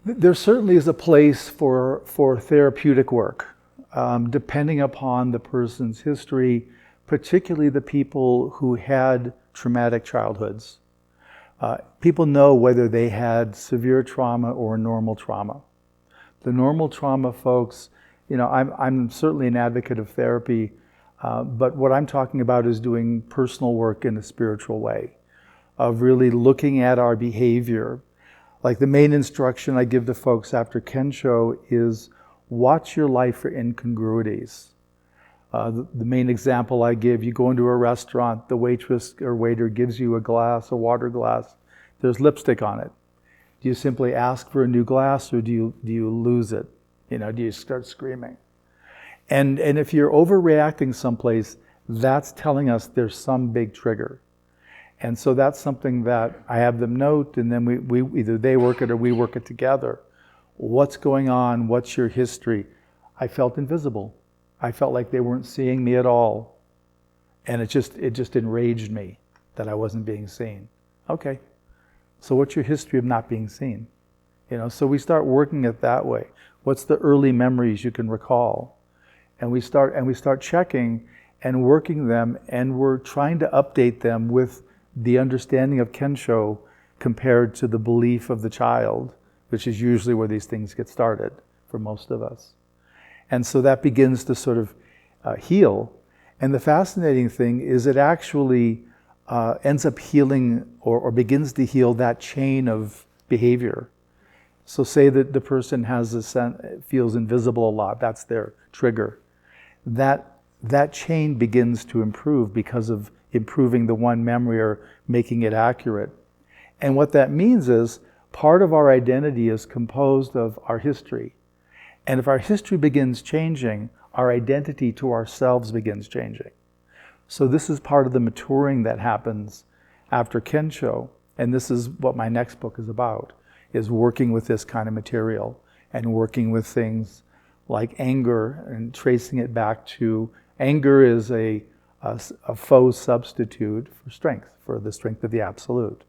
There certainly is a place for therapeutic work, depending upon the person's history, particularly the people who had traumatic childhoods. People know whether they had severe trauma or normal trauma. The normal trauma folks, I'm certainly an advocate of therapy, but what I'm talking about is doing personal work in a spiritual way, of really looking at our behavior. Like the main instruction I give to folks after Kensho is watch your life for incongruities. The main example I give, you go into a restaurant, the waitress or waiter gives you a water glass, there's lipstick on it. Do you simply ask for a new glass, or do you lose it? Do you start screaming? And if you're overreacting someplace, that's telling us there's some big trigger. And so that's something that I have them note, and then we either they work it or we work it together. What's going on? What's your history? I felt invisible. I felt like they weren't seeing me at all. And it just enraged me that I wasn't being seen. Okay. So what's your history of not being seen? So we start working it that way. What's the early memories you can recall? And we start checking and working them, and we're trying to update them with the understanding of Kensho compared to the belief of the child, which is usually where these things get started for most of us. And so that begins to sort of heal. And the fascinating thing is it actually ends up healing or begins to heal that chain of behavior. So say that the person feels invisible a lot, that's their trigger. That chain begins to improve because of improving the one memory or making it accurate. And what that means is part of our identity is composed of our history. And if our history begins changing, our identity to ourselves begins changing. So this is part of the maturing that happens after Kensho. And this is what my next book is about, is working with this kind of material and working with things like anger and tracing it back to anger is a faux substitute for strength, for the strength of the absolute.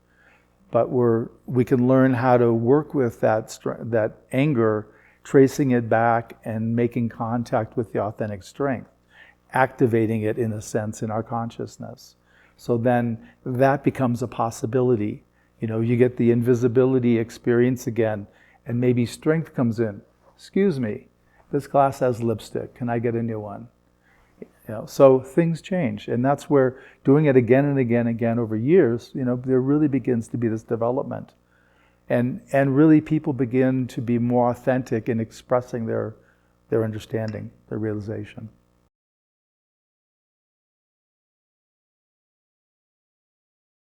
But we can learn how to work with that anger, tracing it back and making contact with the authentic strength, activating it in a sense in our consciousness. So then that becomes a possibility. You get the invisibility experience again, and maybe strength comes in. Excuse me, this glass has lipstick. Can I get a new one? So things change, and that's where doing it again and again and again over years, there really begins to be this development, and really people begin to be more authentic in expressing their understanding, their realization.